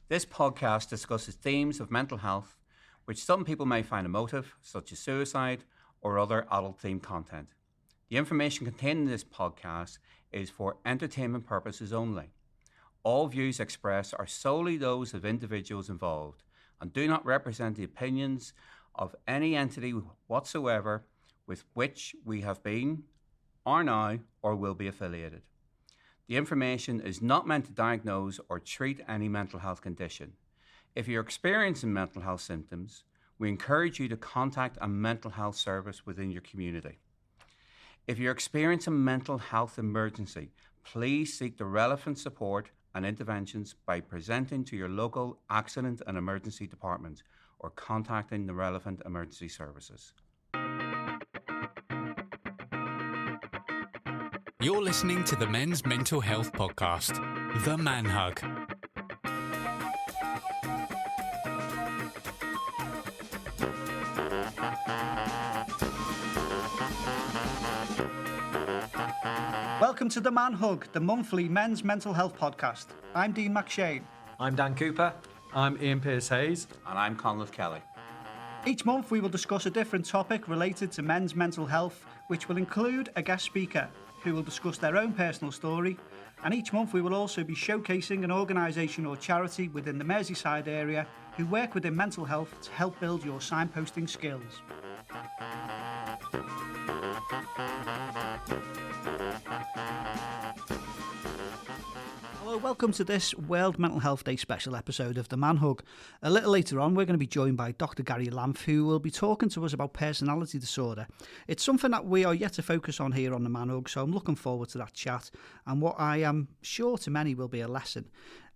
This podcast discusses themes of mental health, which some people may find emotive, such as suicide or other adult-themed content. The information contained in this podcast is for entertainment purposes only. All views expressed are solely those of individuals involved and do not represent the opinions of any entity whatsoever with which we have been, are now, or will be affiliated. The information is not meant to diagnose or treat any mental health condition. If you're experiencing mental health symptoms, we encourage you to contact a mental health service within your community. If you're experiencing a mental health emergency, please seek the relevant support and interventions by presenting to your local accident and emergency department or contacting the relevant emergency services. You're listening to the Men's Mental Health Podcast, The Man Hug. Welcome to The Man Hug, the monthly men's mental health podcast. I'm Dean McShane. I'm Dan Cooper. I'm Ian Pearce-Hayes. And I'm Cognitive Kelly. Each month we will discuss a different topic related to men's mental health, which will include a guest speaker who will discuss their own personal story. And each month we will also be showcasing an organisation or charity within the Merseyside area who work within mental health to help build your signposting skills. Hello, welcome to this World Mental Health Day special episode of The Man Hug. A little later on, we're going to be joined by Dr Gary Lamph, who will be talking to us about personality disorder. It's something that we are yet to focus on here on The Man Hug, so I'm looking forward to that chat, and what I am sure to many will be a lesson.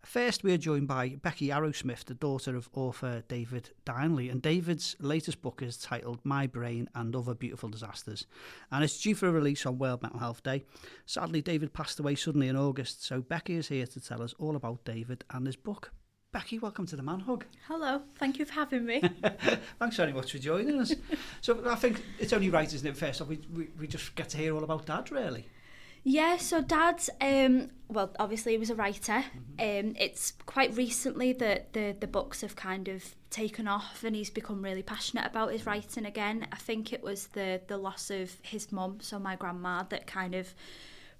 First, we are joined by Becky Arrowsmith, the daughter of author David Dineley, and David's latest book is titled My Brain and Other Beautiful Disasters, and it's due for a release on World Mental Health Day. Sadly, David passed away suddenly in August, so Becky is here to tell us all about David and his book. Becky, welcome to The Man Hug. Hello, thank you for having me. Thanks very much for joining us. So I think it's only right, isn't it, first off, we just get to hear all about Dad, really. Yeah, so Dad, well, obviously he was a writer. It's quite recently that the books have kind of taken off and he's become really passionate about his writing again. I think it was the loss of his mum, so my grandma, that kind of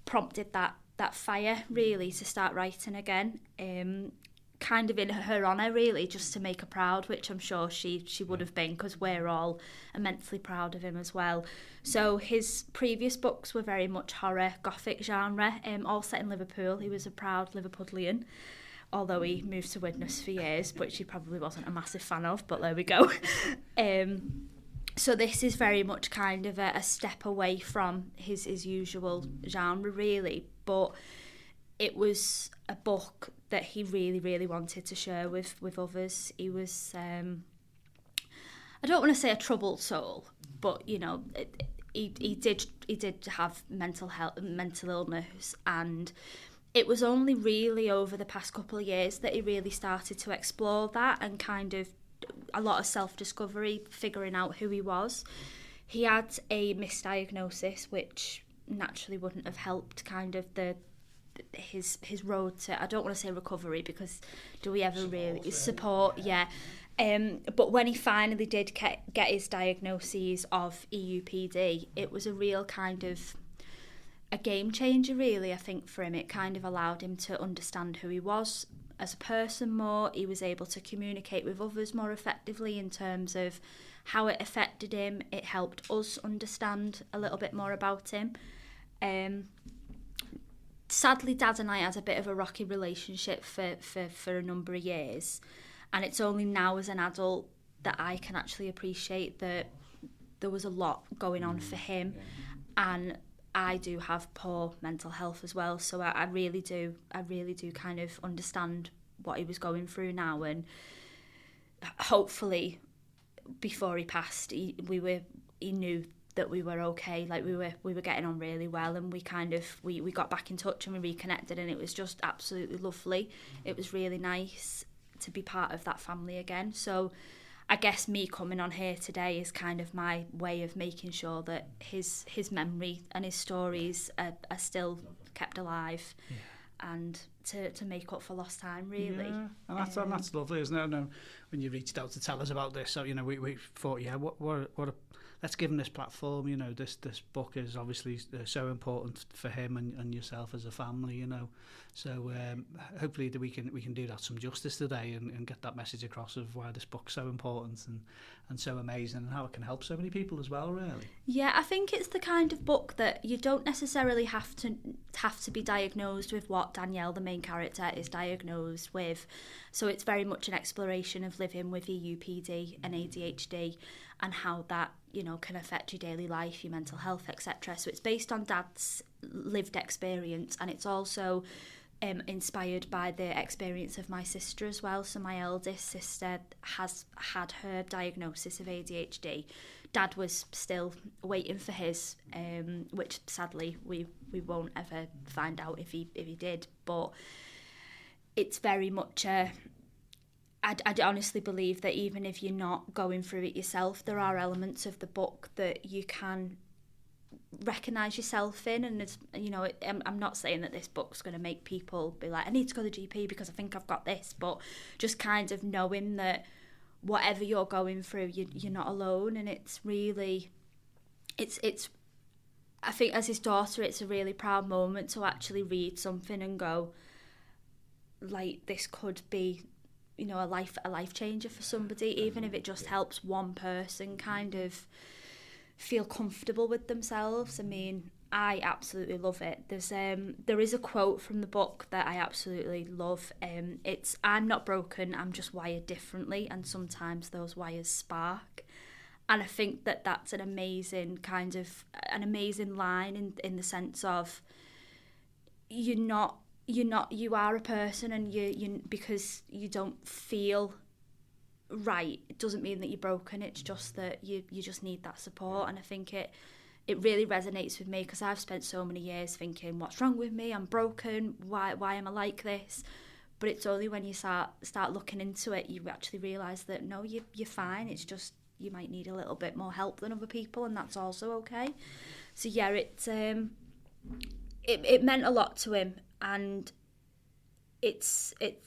prompted that fire, really, to start writing again. Kind of in her honour, really, just to make her proud, which I'm sure she would have been, because we're all immensely proud of him as well. So his previous books were very much horror, gothic genre, all set in Liverpool. He was a proud Liverpudlian, although he moved to Widnes for years, which he probably wasn't a massive fan of, but there we go. So this is very much kind of a step away from his usual genre, really, but it was a book that he really, really wanted to share with others. He was, I don't want to say a troubled soul, but you know, he did have mental illness, and it was only really over the past couple of years that he really started to explore that and kind of a lot of self-discovery, figuring out who he was. He had a misdiagnosis, which naturally wouldn't have helped kind of his road to, I don't want to say recovery, because do we ever really support, yeah. But when he finally did get his diagnoses of EUPD, it was a real kind of a game changer, really, I think, for him. It kind of allowed him to understand who he was as a person more. He was able to communicate with others more effectively in terms of how it affected him. It helped us understand a little bit more about him. Sadly, Dad and I had a bit of a rocky relationship for a number of years, and it's only now as an adult that I can actually appreciate that there was a lot going on for him, and I do have poor mental health as well, so I really do kind of understand what he was going through now, and hopefully before he passed he knew that we were okay, like we were getting on really well, and we got back in touch and we reconnected, and it was just absolutely lovely. It was really nice to be part of that family again. So I guess me coming on here today is kind of my way of making sure that his memory and his stories are still kept alive. Yeah. And to make up for lost time, really. Yeah, and that's lovely, isn't it? No, when you reached out to tell us about this, so we thought, let's give him this platform. This book is obviously so important for him and yourself as a family. So hopefully that we can do that some justice today and get that message across of why this book's so important and so amazing, and how it can help so many people as well, really. Yeah, I think it's the kind of book that you don't necessarily have to be diagnosed with what Danielle, the main character, is diagnosed with. So it's very much an exploration of living with EUPD and ADHD and how that, can affect your daily life, your mental health, etc. So it's based on Dad's lived experience, and it's also inspired by the experience of my sister as well. So my eldest sister has had her diagnosis of ADHD. Dad was still waiting for his, which sadly we won't ever find out if he did. But it's very much I'd honestly believe that even if you're not going through it yourself, there are elements of the book that you can recognise yourself in. And it's, I'm not saying that this book's going to make people be like, I need to go to the GP because I think I've got this, but just kind of knowing that whatever you're going through, you're not alone. And it's really, it's I think as his daughter, it's a really proud moment to actually read something and go, like, this could be, a life changer for somebody, even if it just helps one person kind of feel comfortable with themselves. I mean, I absolutely love it. There is a quote from the book that I absolutely love. It's, I'm not broken, I'm just wired differently, and sometimes those wires spark. And I think that that's an amazing line in the sense of you are a person, and you because you don't feel right, it doesn't mean that you're broken. It's just that you just need that support. And I think it really resonates with me, because I've spent so many years thinking, what's wrong with me? I'm broken. Why am I like this? But it's only when you start looking into it, you actually realise that no, you're fine. It's just you might need a little bit more help than other people, and that's also okay. So yeah, it meant a lot to him, and it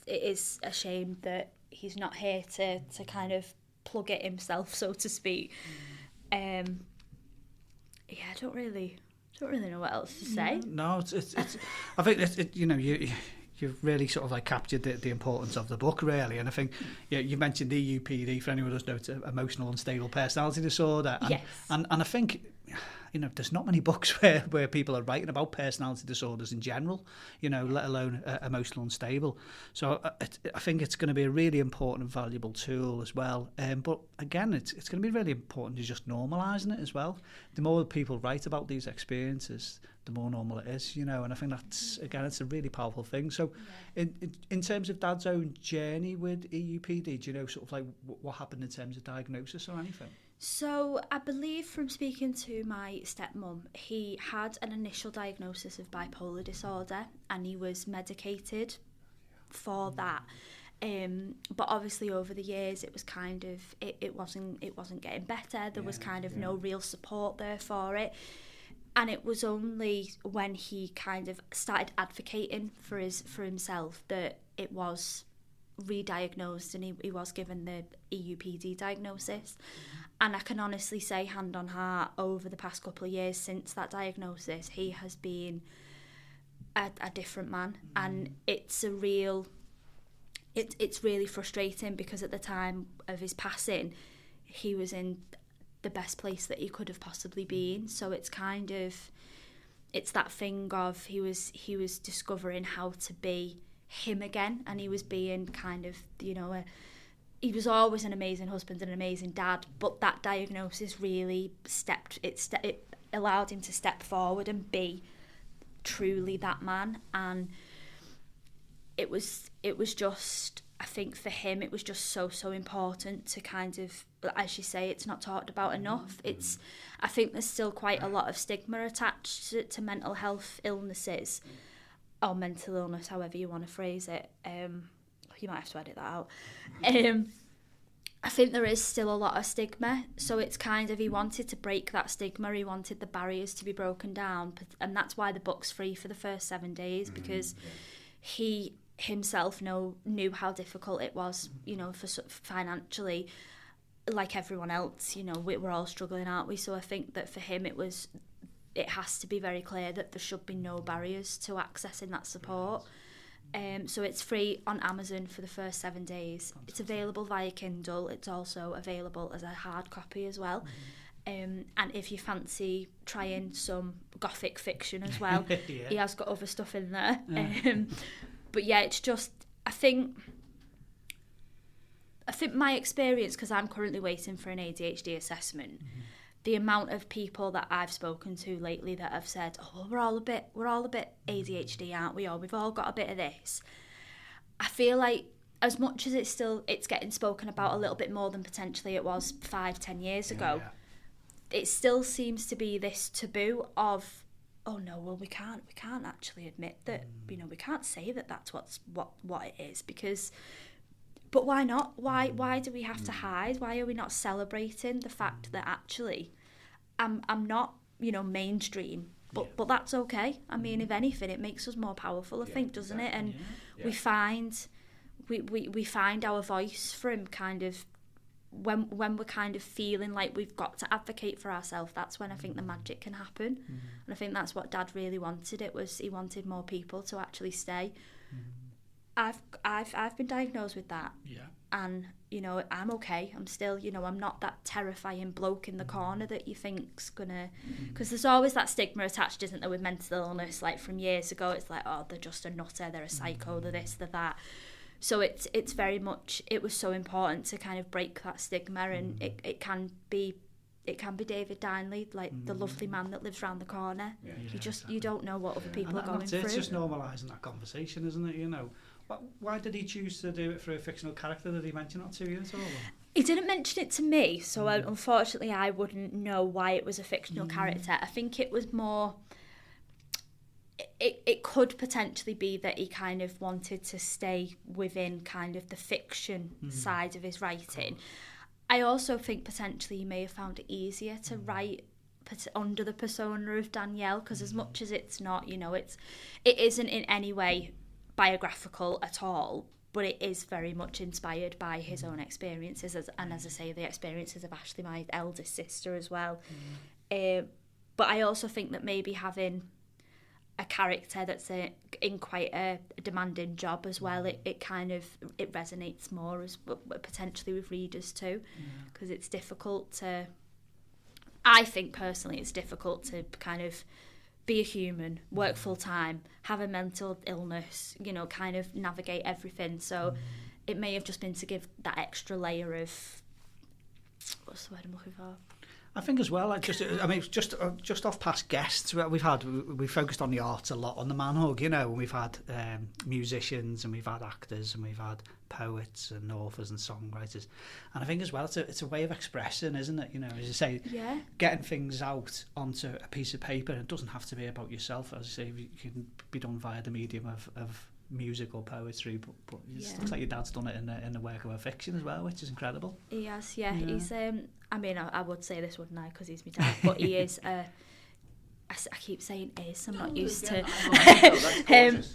is a shame that he's not here to kind of plug it himself, so to speak. I don't really know what else to say. No, it's I think you've really sort of like captured the importance of the book, really. And I think you mentioned EUPD. For anyone who doesn't know, it's emotional unstable personality disorder. And, yes. And I think, there's not many books where people are writing about personality disorders in general, let alone emotional unstable. So I think it's going to be a really important and valuable tool as well. But again, it's going to be really important to just normalising it as well. The more people write about these experiences, the more normal it is, and I think that's, again, it's a really powerful thing. So in terms of Dad's own journey with EUPD, do you know sort of like what happened in terms of diagnosis or anything? So I believe from speaking to my stepmom, he had an initial diagnosis of bipolar disorder, and he was medicated for that. But obviously over the years, it was kind of it wasn't getting better. There was kind of no real support there for it. And it was only when he kind of started advocating for himself that it was re-diagnosed, and he was given the EUPD diagnosis. And I can honestly say, hand on heart, over the past couple of years since that diagnosis, he has been a different man. And it's it's really frustrating, because at the time of his passing, he was in the best place that he could have possibly been. So it's kind of, it's that thing of he was discovering how to be him again, and he was being kind of, he was always an amazing husband and an amazing dad, but that diagnosis really it allowed him to step forward and be truly that man. And it was just, I think for him, it was just so important to kind of, as you say, it's not talked about enough. I think there's still quite a lot of stigma attached to mental health illnesses, or mental illness, however you want to phrase it. You might have to edit that out. I think there is still a lot of stigma, so it's kind of, he wanted to break that stigma, he wanted the barriers to be broken down, and that's why the book's free for the first 7 days, because he himself knew how difficult it was, you know, for financially, like everyone else, you know, we're all struggling, aren't we? So I think that for him it has to be very clear that there should be no barriers to accessing that support. So it's free on Amazon for the first 7 days. Fantastic. It's available via Kindle. It's also available as a hard copy as well. And if you fancy trying some gothic fiction as well, he has got other stuff in there. But yeah, it's just, I think my experience, because I'm currently waiting for an ADHD assessment, the amount of people that I've spoken to lately that have said, oh, we're all a bit ADHD, aren't we? Or we've all got a bit of this. I feel like as much as it's getting spoken about a little bit more than potentially it was 5-10 years ago, it still seems to be this taboo of, oh no, well we can't actually admit that, you know, we can't say that that's what it is, because, but why not? Why do we have to hide? Why are we not celebrating the fact that actually I'm not, you know, mainstream, but that's okay. I mean, if anything, it makes us more powerful, I think, doesn't it? And we find our voice from kind of when we're kind of feeling like we've got to advocate for ourselves. That's when I think the magic can happen. And I think that's what Dad really wanted. He wanted more people to actually stay. I've been diagnosed with that, and you know, I'm okay. I'm still, you know, I'm not that terrifying bloke in the corner that you think's gonna, because there's always that stigma attached, isn't there, with mental illness? Like from years ago, it's like, oh, they're just a nutter, they're a psycho, they're this, they're that. So it's very much, it was so important to kind of break that stigma, and it can be David Dineley, like the lovely man that lives round the corner. You don't know what other people are going through. It's just normalising that conversation, isn't it? You know, why did he choose to do it for a fictional character? Did he mention that to you at all? He didn't mention it to me, so unfortunately I wouldn't know why it was a fictional character. I think it was more, it could potentially be that he kind of wanted to stay within kind of the fiction side of his writing. I also think potentially he may have found it easier to write under the persona of Danielle, because as much as it's not, you know, it isn't in any way biographical at all, but it is very much inspired by his own experiences, and as I say, the experiences of Ashley, my eldest sister, as well. But I also think that maybe having a character that's in quite a demanding job as well, it kind of, it resonates more as potentially with readers too, because it's difficult to, I think personally it's difficult to kind of be a human, work full time, have a mental illness, you know, kind of navigate everything. So it may have just been to give that extra layer of, what's the word I'm looking for? I think as well, just off past guests we focused on the arts a lot on the Man Hug, you know, and we've had musicians, and we've had actors, and we've had poets and authors and songwriters, and I think as well it's a way of expressing, isn't it? You know, as you say, getting things out onto a piece of paper. It doesn't have to be about yourself, as you say, it can be done via the medium of music or poetry, but it looks like your dad's done it in the work of a fiction as well, which is incredible. He has, he's I mean, I would say this, wouldn't I, because he's my dad, but he is I keep saying is, I'm not used to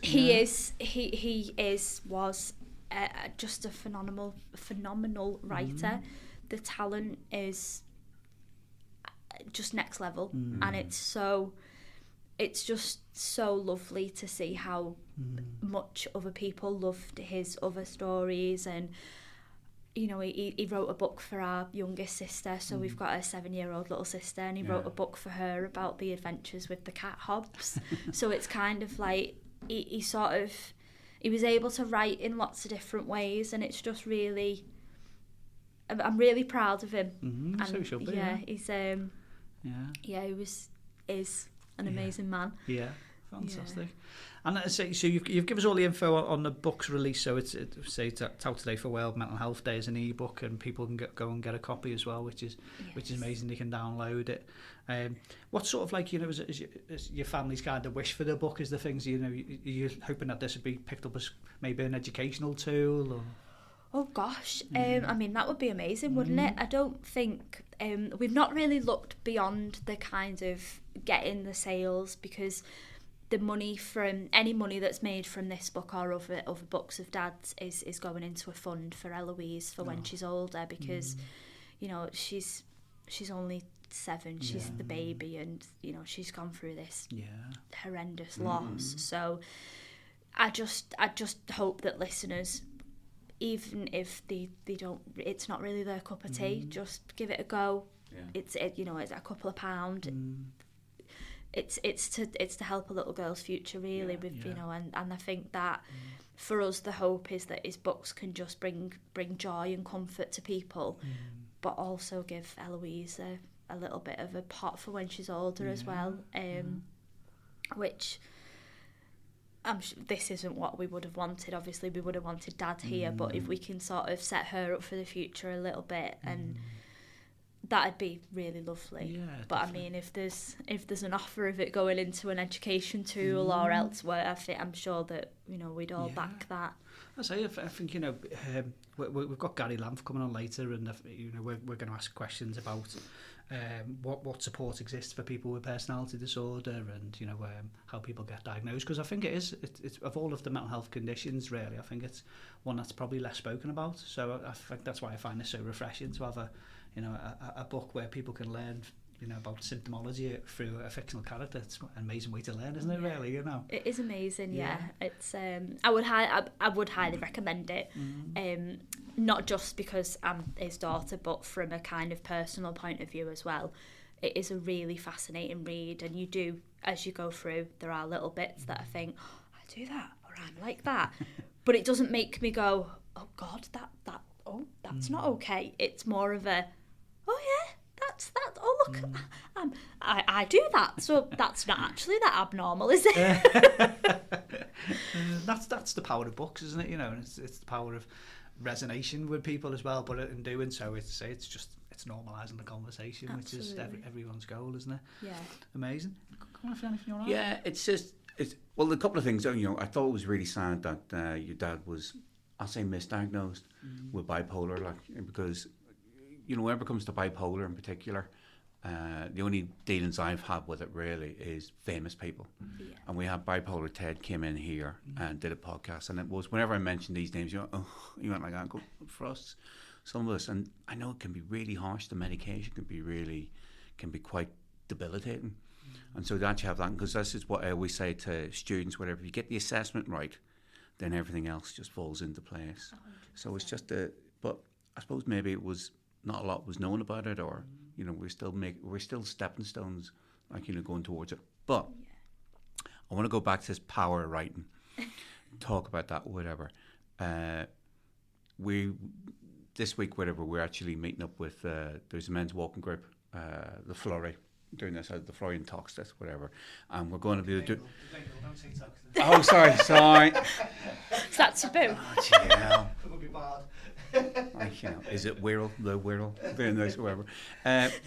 he was just a phenomenal writer. The talent is just next level, and it's just so lovely to see how much other people loved his other stories. And you know, he wrote a book for our youngest sister, so we've got a 7-year-old little sister, and he wrote a book for her about the adventures with the cat Hobbs. So it's kind of like he was able to write in lots of different ways, and it's just really, I'm really proud of him. And so should be. He's is an amazing man. Yeah, fantastic. And so you've given us all the info on the book's release. So it's out today for World Mental Health Day as an ebook, and people can go and get a copy as well, which is amazing. They can download it. What sort of, like, you know, is your family's kind of wish for the book? Is the things, you know, you're hoping that this would be picked up as maybe an educational tool? Or? Oh gosh, I mean, that would be amazing, wouldn't it? I don't think we've not really looked beyond the kind of getting the sales, because the money from any money that's made from this book or other books of Dad's is going into a fund for Eloise for when she's older, because you know, she's only 7, she's the baby, and you know, she's gone through this horrendous loss. So I just hope that listeners, even if they don't, it's not really their cup of tea, just give it a go. It's you know, it's a couple of £. It's to help a little girl's future, really, with you know, and I think that for us the hope is that his books can just bring joy and comfort to people, but also give Eloise a little bit of a pot for when she's older as well, which this isn't what we would have wanted. Obviously we would have wanted Dad here, but if we can sort of set her up for the future a little bit, and that'd be really lovely. But definitely. I mean, if there's an offer of it going into an education tool or elsewhere, I'm sure that, you know, we'd all back that. I think, you know, we've got Gary Lamph coming on later, and you know, we're going to ask questions about what support exists for people with personality disorder, and you know, how people get diagnosed, because I think it's of all of the mental health conditions, really, I think it's one that's probably less spoken about. So I think that's why I find this so refreshing to have a book where people can learn, you know, about symptomology through a fictional character. It's an amazing way to learn, isn't it? Really, you know. It is amazing. Yeah. It's I would highly recommend it. Not just because I'm his daughter, but from a kind of personal point of view as well. It is a really fascinating read, and you do, as you go through, there are little bits that I think, oh, I do that, or I'm like that, but it doesn't make me go, oh God, that's not okay. It's more of a, oh yeah, that's that. Oh look, I do that. So that's not actually that abnormal, is it? That's the power of books, isn't it? You know, and it's the power of resonation with people as well. But in doing so, it's normalising the conversation, Absolutely. Which is everyone's goal, isn't it? Yeah. Amazing. Come on, if anything you want to add? Yeah, well, a couple of things. You know, I thought it was really sad that your dad was, I'll say, misdiagnosed with bipolar, like, because, you know, whenever it comes to bipolar in particular, the only dealings I've had with it really is famous people. And we had Bipolar Ted came in here and did a podcast, and it was, whenever I mentioned these names, you went like that. Go, for us, some of us, and I know it can be really harsh. The medication can be quite debilitating, and so that you have that, because this is what I always say to students: whatever, you get the assessment right, then everything else just falls into place. 100%. So it's just but I suppose maybe it was not a lot was known about it, or you know, we're still stepping stones, like, you know, going towards it. But I want to go back to this power of writing, talk about that, whatever. This week, whatever, we're actually meeting up with there's a men's walking group, the Flurry, doing this out the Florian Talks, this, whatever, and we're going to be doing. Oh, sorry. Is that taboo? Oh, yeah. It would be bad. Like, you know, is it Wirral, the Wirral, very nice, whatever.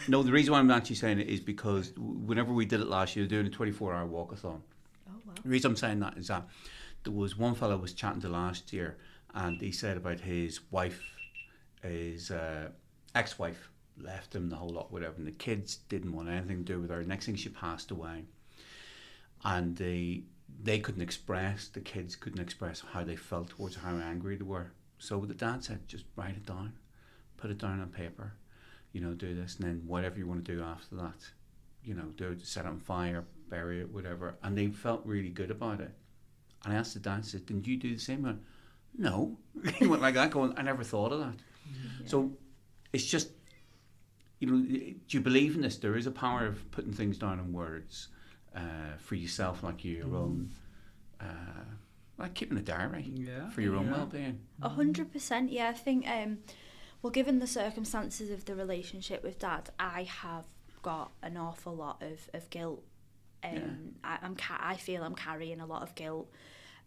No, the reason why I'm actually saying it is because whenever we did it last year, doing a 24-hour walkathon. Oh wow! The reason I'm saying that is that there was one fellow I was chatting to last year, and he said about his wife, his ex-wife, left him the whole lot, whatever, and the kids didn't want anything to do with her. Next thing, she passed away, and the kids couldn't express how they felt towards her, how angry they were. So the dad said, just write it down, put it down on paper, you know, do this, and then whatever you want to do after that, you know, do it, set it on fire, bury it, whatever. And they felt really good about it. And I asked the dad, I said, didn't you do the same? He went, no. He went like that, going, I never thought of that. Yeah. So it's just, you know, do you believe in this? There is a power of putting things down in words for yourself, like your own... like keeping a diary for your own well-being. 100%, yeah. I think, well, given the circumstances of the relationship with Dad, I have got an awful lot of guilt. I feel I'm carrying a lot of guilt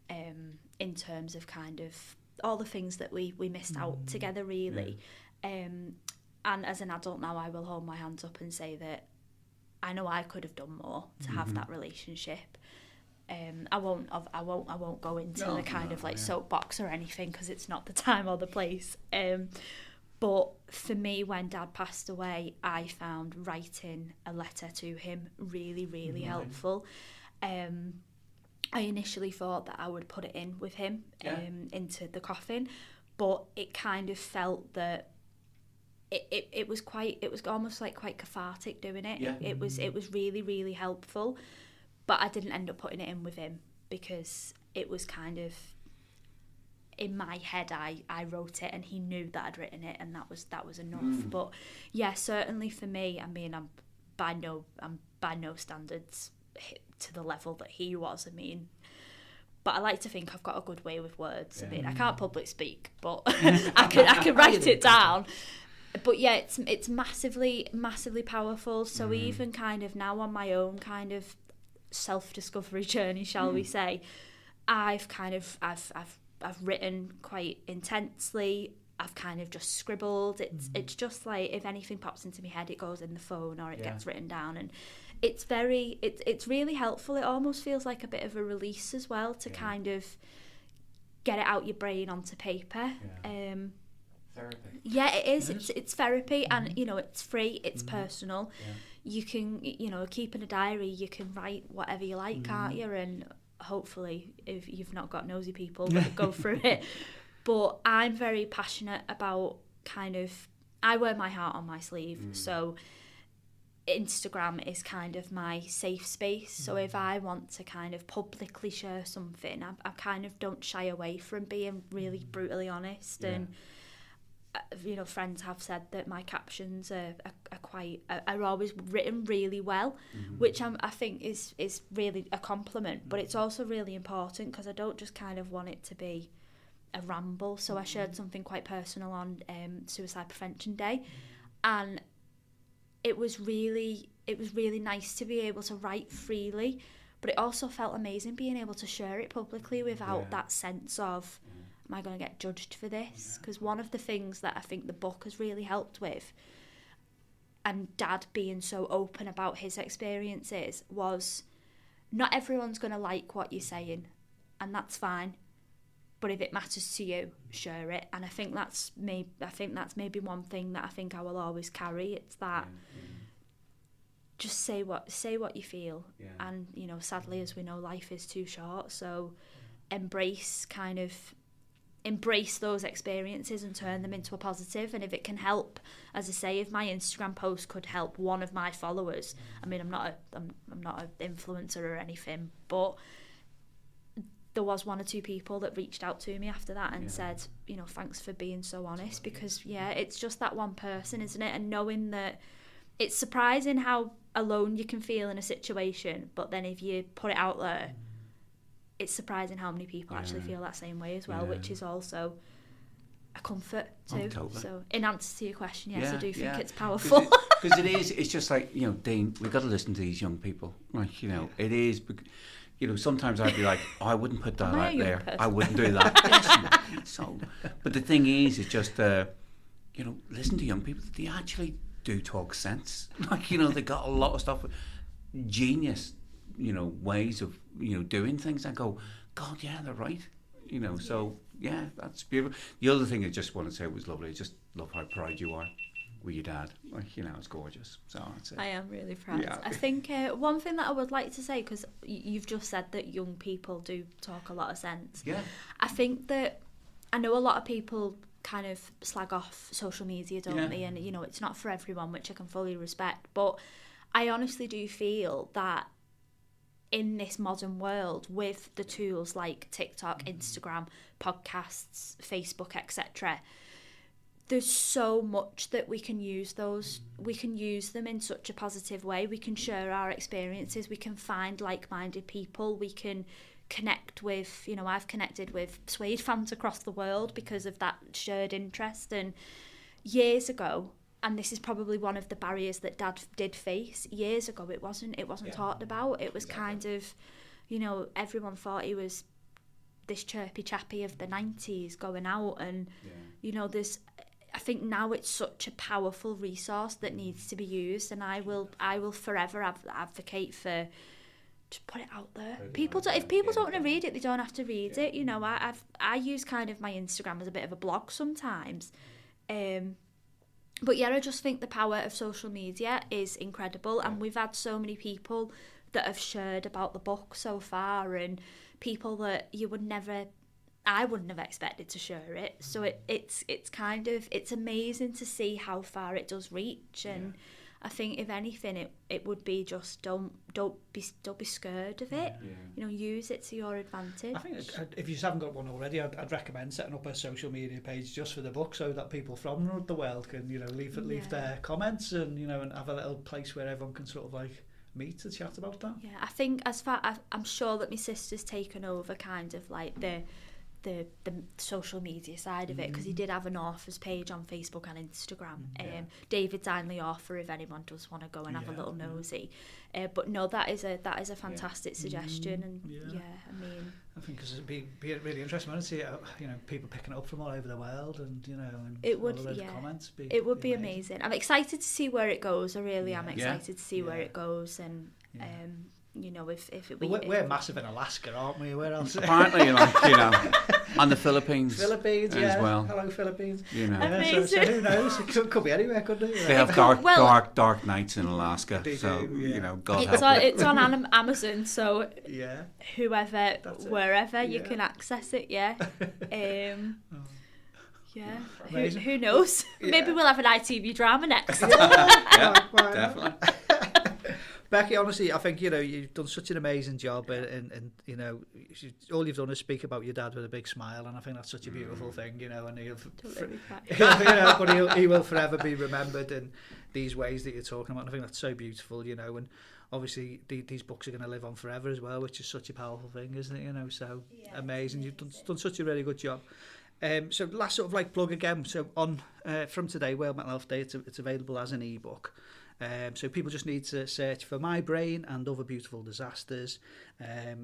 in terms of kind of all the things that we missed out together, really. And as an adult now, I will hold my hands up and say that I know I could have done more to have that relationship. I won't go into the kind of like soapbox or anything, because it's not the time or the place. But for me, when Dad passed away, I found writing a letter to him really, really helpful. I initially thought that I would put it in with him into the coffin, but it kind of felt that it was almost like quite cathartic doing it. Yeah. It was really, really helpful, but I didn't end up putting it in with him because it was kind of in my head. I wrote it and he knew that I'd written it, and that was enough. But yeah, certainly for me, I mean, I'm by no standards to the level that he was. I mean, but I like to think I've got a good way with words. I mean, I can't public speak, but I can write it down. But yeah, it's massively powerful. So even kind of now on my own kind of self-discovery journey, shall we say, I've written quite intensely. I've kind of just scribbled. It's just like if anything pops into my head, it goes in the phone or it gets written down, and it's really helpful. It almost feels like a bit of a release as well to kind of get it out your brain onto paper. Therapy. Yeah, it is. It's therapy, and you know, it's free, it's personal. You can, you know, keep in a diary, you can write whatever you like, can't you? And hopefully, if you've not got nosy people, go through it. But I'm very passionate about I wear my heart on my sleeve, so Instagram is kind of my safe space. So if I want to kind of publicly share something, I kind of don't shy away from being really brutally honest. And you know, friends have said that my captions are always written really well, which I think is really a compliment. But it's also really important because I don't just kind of want it to be a ramble. So I shared something quite personal on Suicide Prevention Day, and it was really nice to be able to write freely, but it also felt amazing being able to share it publicly without that sense of, am I going to get judged for this? Because one of the things that I think the book has really helped with, and Dad being so open about his experiences, was not everyone's going to like what you're saying, and that's fine. But if it matters to you, share it. And I think that's maybe one thing that I think I will always carry. It's that just say what you feel. And you know, sadly, as we know, life is too short. So embrace those experiences and turn them into a positive. And if it can help, as I say, if my Instagram post could help one of my followers, I mean, I'm not an influencer or anything, but there was one or two people that reached out to me after that and said, you know, thanks for being so honest, because it's just that one person, isn't it? And knowing that it's surprising how alone you can feel in a situation, but then if you put it out there, it's surprising how many people actually feel that same way as well, which is also a comfort too. Totally. So in answer to your question, yes, I do think it's powerful. Because it's just like, you know, Dean, we've got to listen to these young people. Like, you know, it is, you know, sometimes I'd be like, oh, I wouldn't put that out there. I wouldn't do that. So, but the thing is, it's just, you know, listen to young people. They actually do talk sense. Like, you know, they got a lot of stuff, genius, you know, ways of, you know, doing things. I go, God, yeah, they're right. You know, so, yeah, that's beautiful. The other thing I just want to say was lovely. I just love how proud you are with your dad. Like, you know, it's gorgeous. So that's it. I am really proud. Yeah. I think one thing that I would like to say, because you've just said that young people do talk a lot of sense. Yeah. I think that I know a lot of people kind of slag off social media, don't they? And, you know, it's not for everyone, which I can fully respect. But I honestly do feel that in this modern world, with the tools like TikTok, Instagram, podcasts, Facebook, etc., there's so much that we can use them in such a positive way. We can share our experiences, we can find like-minded people, we can connect with, you know, I've connected with Suede fans across the world because of that shared interest. And years ago, and this is probably one of the barriers that Dad did face, years ago it wasn't talked about. It was kind of, you know, everyone thought he was this chirpy chappy of the 90s going out, and you know, I think now it's such a powerful resource that needs to be used, and I will forever advocate for just put it out there. If people don't want to read it, they don't have to read it. You know, I use kind of my Instagram as a bit of a blog sometimes, but yeah, I just think the power of social media is incredible, and we've had so many people that have shared about the book so far, and people that I wouldn't have expected to share it. So it's amazing to see how far it does reach, and I think if anything, it would be just don't be scared of it. Use it to your advantage. I think if you haven't got one already, I'd recommend setting up a social media page just for the book, so that people from the world can leave their comments and and have a little place where everyone can sort of like meet to chat about that. Yeah, I think I'm sure that my sister's taken over kind of like the social media side of it, because he did have an author's page on Facebook and Instagram. David Dineley author, if anyone does want to go and have a little nosy. But no, that is a fantastic suggestion, and I mean, I think because it'd be really interesting to see people picking it up from all over the world, and and it would comments. It would be amazing. I'm excited to see where it goes. I really am excited to see where it goes, and if it we're massive in Alaska, aren't we? Where else? Apparently, and the Philippines as well. Hello, Philippines. Amazing. So who knows? It could be anywhere, couldn't it? They have dark nights in Alaska. God help it's on Amazon, so whoever, wherever you can access it. Yeah. Who knows? Yeah. Maybe we'll have an ITV drama next. Definitely. Becky, honestly, I think you've done such an amazing job, and all you've done is speak about your dad with a big smile, and I think that's such a beautiful thing, and he will forever be remembered in these ways that you're talking about. And I think that's so beautiful, and obviously these books are going to live on forever as well, which is such a powerful thing, isn't it? So amazing. You've done such a really good job. So last sort of like plug again. So on from today, World Mental Health Day, it's available as an ebook. So people just need to search for My Brain and Other Beautiful Disasters,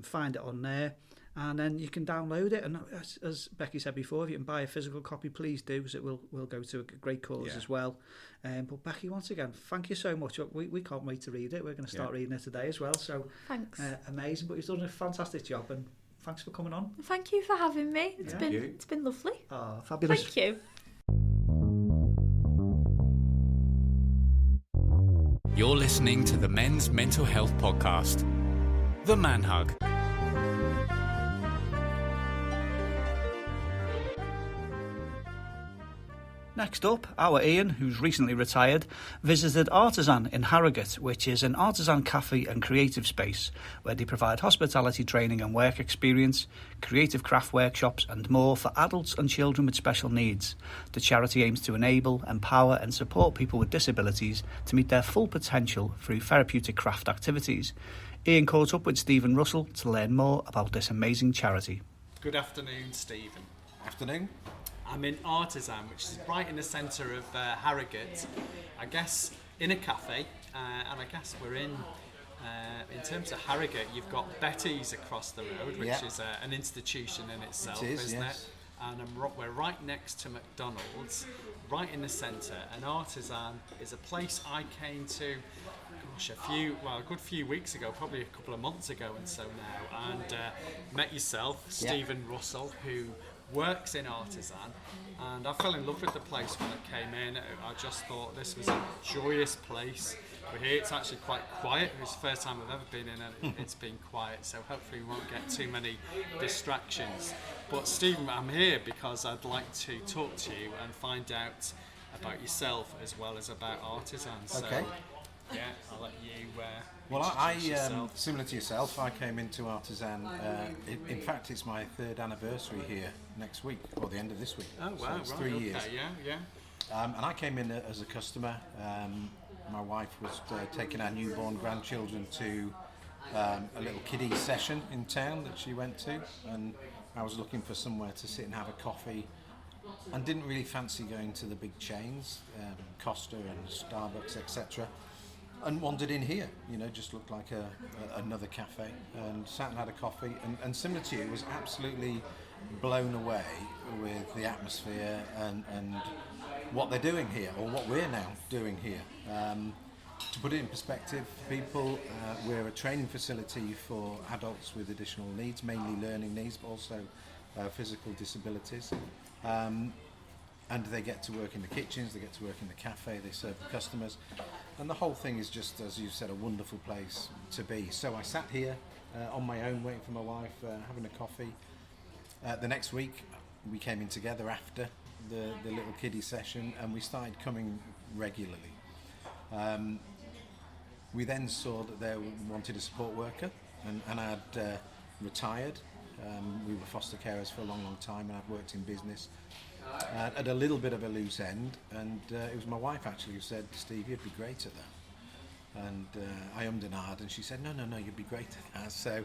find it on there, and then you can download it. And as Becky said before, if you can buy a physical copy, please do, because it will go to a great cause as well. But Becky, once again, thank you so much. We can't wait to read it. We're going to start reading it today as well. So thanks. Amazing, but you've done a fantastic job, and thanks for coming on. Thank you for having me. It's been lovely. Oh, fabulous. Thank you. You're listening to the Men's Mental Health Podcast, The Man Hug. Next up, our Ian, who's recently retired, visited Artizan in Harrogate, which is an artisan cafe and creative space where they provide hospitality training and work experience, creative craft workshops and more for adults and children with special needs. The charity aims to enable, empower and support people with disabilities to meet their full potential through therapeutic craft activities. Ian caught up with Stephen Russell to learn more about this amazing charity. Good afternoon, Stephen. Afternoon. I'm in Artizan, which is right in the centre of Harrogate, I guess in a cafe, and I guess we're in terms of Harrogate, you've got Betty's across the road, which is an institution in itself, isn't it? And we're right next to McDonald's, right in the centre, and Artizan is a place I came to, a good few weeks ago, probably a couple of months ago and so now, and met yourself, Stephen Russell, who works in Artizan, and I fell in love with the place when I came in. I just thought this was a joyous place. We're here, it's actually quite quiet. It's the first time I've ever been in and it's been quiet, so hopefully we won't get too many distractions. But Stephen, I'm here because I'd like to talk to you and find out about yourself as well as about Artizan. Okay. So, I'll let you Well, I yourself. similar to yourself, I came into Artizan, in fact it's my 3rd anniversary here next week, or the end of this week. Oh wow, so it's right, 3 okay, years. Yeah. And I came in as a customer. My wife was taking our newborn grandchildren to a little kiddie session in town that she went to, and I was looking for somewhere to sit and have a coffee, and didn't really fancy going to the big chains, Costa and Starbucks, etc. And wandered in here, just looked like another cafe, and sat and had a coffee, and similar to you, was absolutely blown away with the atmosphere and what they're doing here, or what we're now doing here. To put it in perspective, people, we're a training facility for adults with additional needs, mainly learning needs, but also physical disabilities. and they get to work in the kitchens, they get to work in the cafe, they serve the customers, and the whole thing is just, as you said, a wonderful place to be. So I sat here on my own, waiting for my wife, having a coffee. The next week we came in together after the little kiddie session, and we started coming regularly. We then saw that they wanted a support worker, and I had retired. We were foster carers for a long time, and I'd worked in business at a little bit of a loose end, and it was my wife actually who said, "Steve, you'd be great at that." And I ummed and ahed, and she said, no, you'd be great at that. So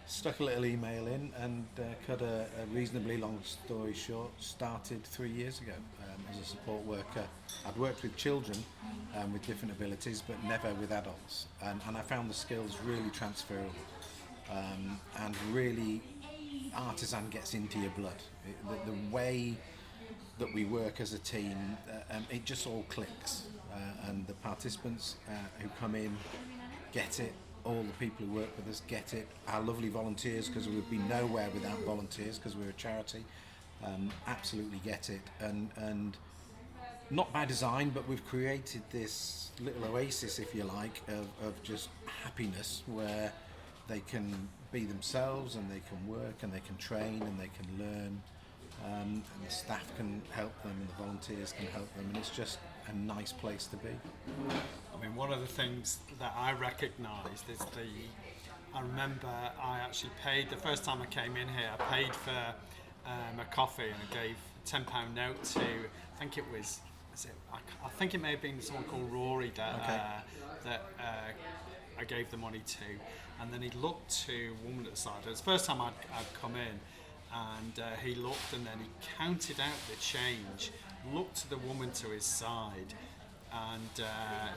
stuck a little email in, and cut a reasonably long story short, started 3 years ago as a support worker. I'd worked with children with different abilities, but never with adults, and I found the skills really transferable, and really Artizan gets into your blood. The way that we work as a team, it just all clicks, and the participants who come in get it. All the people who work with us get it. Our lovely volunteers, because we would be nowhere without volunteers, because we're a charity, absolutely get it. And not by design, but we've created this little oasis, if you like, of just happiness, where they can be themselves, and they can work, and they can train, and they can learn, and the staff can help them, and the volunteers can help them, and it's just a nice place to be. I mean, one of the things that I recognised is I remember I actually paid, the first time I came in here, I paid for a coffee, and I gave a £10 note to, I think it may have been someone called Rory that I gave the money to, and then he looked to a woman at the side. It was the first time I'd come in, and he looked, and then he counted out the change, looked to the woman to his side, and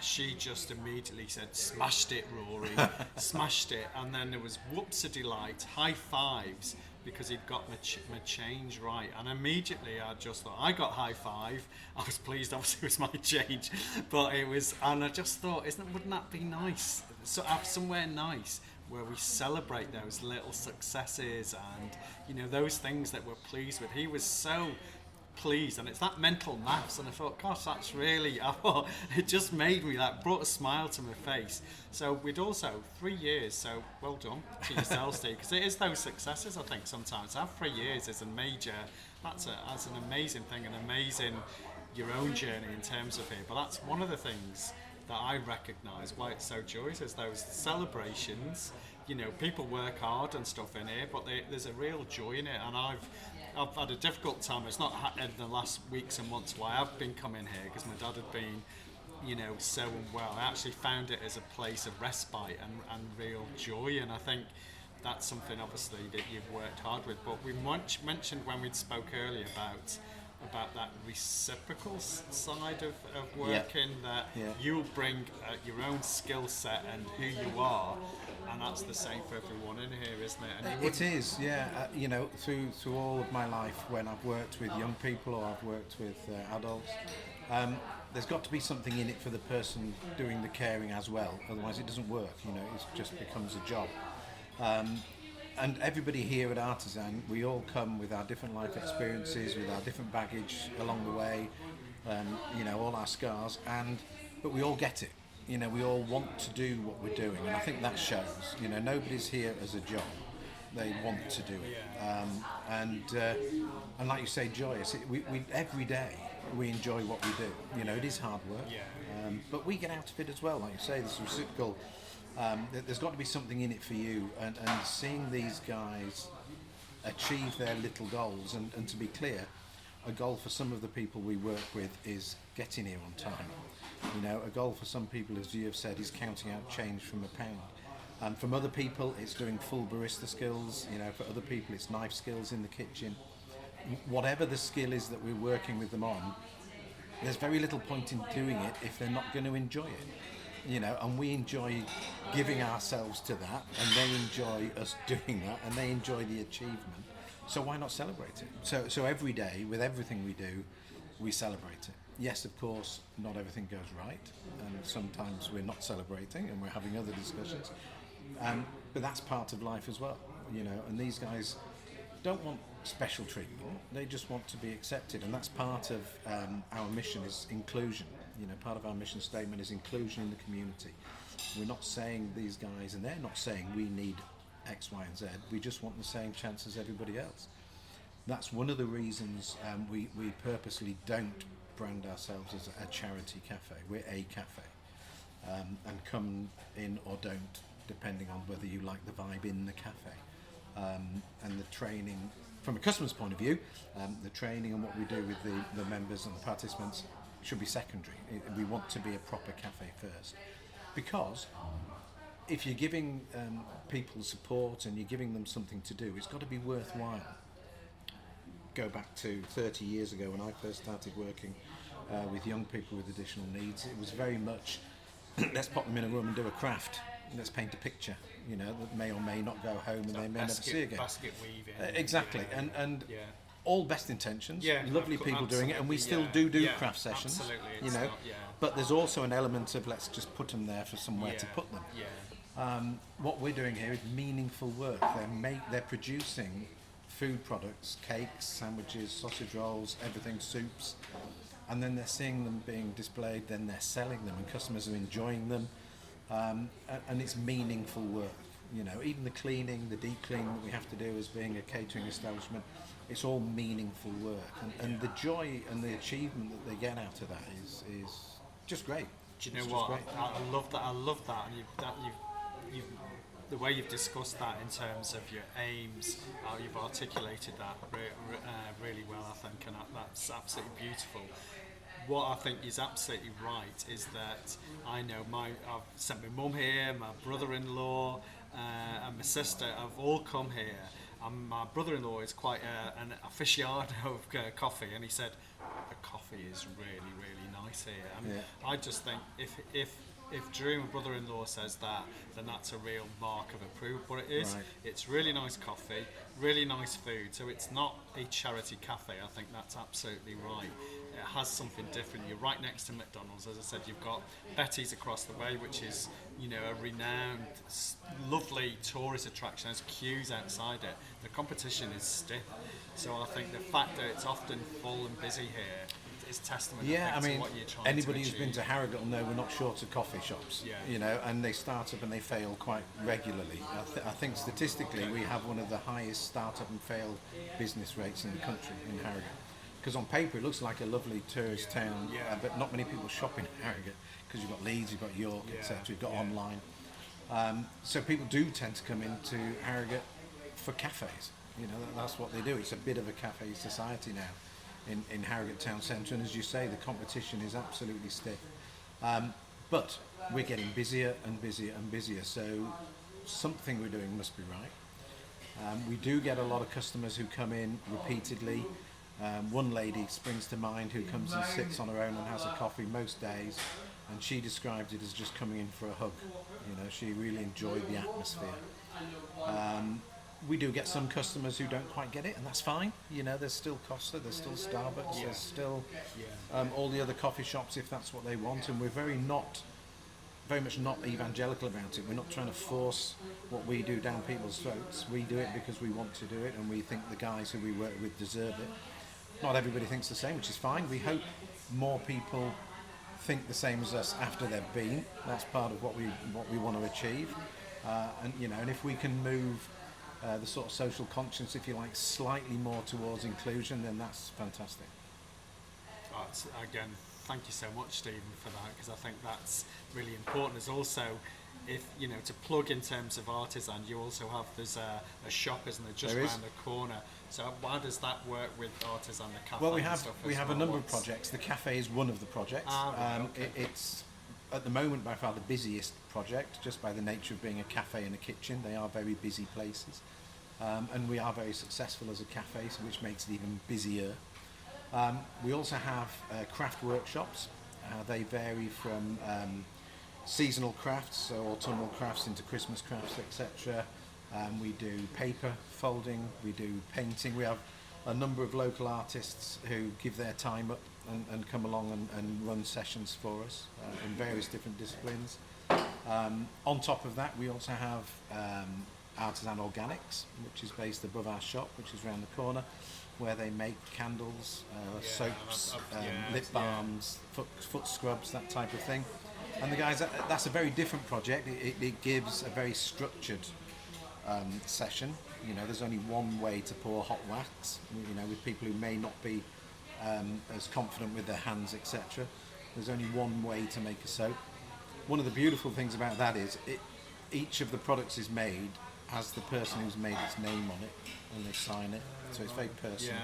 she just immediately said, "Smashed it, Rory," smashed it. And then there was whoops of delight, high fives, because he'd got my change right. And immediately I just thought, I got high five. I was pleased, obviously it was my change, but it was, and I just thought, wouldn't that be nice? So have somewhere nice where we celebrate those little successes and those things that we're pleased with. He was so pleased, and it's that mental maths, and I thought, gosh, that's really, it just made me, brought a smile to my face. So we'd also 3 years, so well done to yourself, Steve, because it is those successes, I think, sometimes. To have 3 years is a major, that's an amazing thing, and amazing your own journey in terms of it. But that's one of the things that I recognise why it's so joyous, is those celebrations. People work hard and stuff in here, but there's a real joy in it, and I've had a difficult time. It's not in the last weeks and months why I've been coming here, because my dad had been, so unwell. I actually found it as a place of respite and real joy, and I think that's something obviously that you've worked hard with. But we mentioned when we spoke earlier about that reciprocal side of working, that you'll bring your own skill set and who you are, and that's the same for everyone in here, isn't it? And it is, yeah. Through all of my life, when I've worked with young people or I've worked with adults, there's got to be something in it for the person doing the caring as well, otherwise it doesn't work. It just becomes a job. And everybody here at Artizan, we all come with our different life experiences, with our different baggage along the way, all our scars, but we all get it. We all want to do what we're doing, and I think that shows. Nobody's here as a job; they want to do it. And like you say, joyous. We every day we enjoy what we do. It is hard work, but we get out of it as well. Like you say, this reciprocal. There's got to be something in it for you, and seeing these guys achieve their little goals, and to be clear, a goal for some of the people we work with is getting here on time. A goal for some people, as you have said, is counting out change from a pound. And from other people, it's doing full barista skills. For other people, it's knife skills in the kitchen. Whatever the skill is that we're working with them on, there's very little point in doing it if they're not going to enjoy it. And we enjoy giving ourselves to that, and they enjoy us doing that, and they enjoy the achievement. So why not celebrate it? So every day, with everything we do, we celebrate it. Yes, of course, not everything goes right, and sometimes we're not celebrating, and we're having other discussions. But that's part of life as well, And these guys don't want special treatment. They just want to be accepted, and that's part of our mission is inclusion. You know, part of our mission statement is inclusion in the community. We're not saying these guys, and they're not saying we need X, Y, and Z. We just want the same chance as everybody else. That's one of the reasons we purposely don't brand ourselves as a charity cafe. We're a cafe, and come in or don't, depending on whether you like the vibe in the cafe. And the training, from a customer's point of view, the training and what we do with the members and the participants should be secondary. We want to be a proper cafe first, because if you're giving people support and you're giving them something to do, it's got to be worthwhile. Go back to 30 years ago when I first started working with young people with additional needs. It was very much, let's pop them in a room and do a craft. Let's paint a picture, you know, that may or may not go home and they may never see again. Basket weaving. Exactly, and all best intentions, lovely people doing it, and we still do craft sessions, absolutely, you know, but there's also an element of let's just put them there for somewhere to put them. What we're doing here is meaningful work. They're producing food products, cakes, sandwiches, sausage rolls, everything, soups, and then they're seeing them being displayed, then they're selling them and customers are enjoying them. And it's meaningful work, you know, even the cleaning, the deep cleaning that we have to do as being a catering establishment, it's all meaningful work, and the joy and the achievement that they get out of that is just great. Do you know what? I love that. I love that, and you've the way you've discussed that in terms of your aims, how you've articulated that really well, I think, and that's absolutely beautiful. What I think is absolutely right is that I know I've sent my mum here, my brother-in-law, and my sister have all come here. And my brother-in-law is quite an aficionado of coffee, and he said the coffee is really, really nice here. And I just think if Drew, my brother-in-law, says that, then that's a real mark of approval. But it is. Right. It's really nice coffee, really nice food. So it's not a charity cafe. I think that's absolutely right. It has something different. You're right next to McDonald's. As I said, you've got Betty's across the way, which is, you know, a renowned, lovely tourist attraction. There's queues outside it. The competition is stiff. So I think the fact that it's often full and busy here is testament to what you're trying anybody to who's been to Harrogate will know we're not short of coffee shops, you know, and they start up and they fail quite regularly. I think statistically we have one of the highest start-up and fail business rates in the country in Harrogate. Because on paper it looks like a lovely tourist town, but not many people shop in Harrogate, because you've got Leeds, you've got York, etc. You've got online. So people do tend to come into Harrogate for cafes. You know, that's what they do. It's a bit of a cafe society now in Harrogate town centre, and as you say, the competition is absolutely stiff. But we're getting busier and busier and busier, so something we're doing must be right. We do get a lot of customers who come in repeatedly. One lady springs to mind who comes and sits on her own and has a coffee most days, and she described it as just coming in for a hug. You know, she really enjoyed the atmosphere. We do get some customers who don't quite get it, and that's fine. You know, there's still Costa, there's still Starbucks, there's still all the other coffee shops if that's what they want, and we're very much not evangelical about it. We're not trying to force what we do down people's throats. We do it because we want to do it, and we think the guys who we work with deserve it. Not everybody thinks the same, which is fine. We hope more people think the same as us after they've been. That's part of what we want to achieve. And you know, and if we can move the sort of social conscience, if you like, slightly more towards inclusion, then that's fantastic. Again, thank you so much, Stephen, for that, because I think that's really important. There's also, if you know, to plug in terms of Artizan, you also have there's a shop, isn't there, just around the corner. So how does that work with Artizan, the cafe? Well, we have a number of projects. The cafe is one of the projects. It's at the moment by far the busiest project, just by the nature of being a cafe and a kitchen. They are very busy places, and we are very successful as a cafe, so which makes it even busier. We also have craft workshops. They vary from seasonal crafts, so autumnal crafts into Christmas crafts, etc. We do paper folding, we do painting. We have a number of local artists who give their time up and come along and run sessions for us in various different disciplines. On top of that, we also have Artizan Organics, which is based above our shop, which is around the corner, where they make candles, soaps, lip balms, foot scrubs, that type of thing. And the guys, that's a very different project. It gives a very structured session. You know, there's only one way to pour hot wax, you know, with people who may not be as confident with their hands, etc. There's only one way to make a soap. One of the beautiful things about that is each of the products is made has the person who's made its name on it, and they sign it, so it's very personal.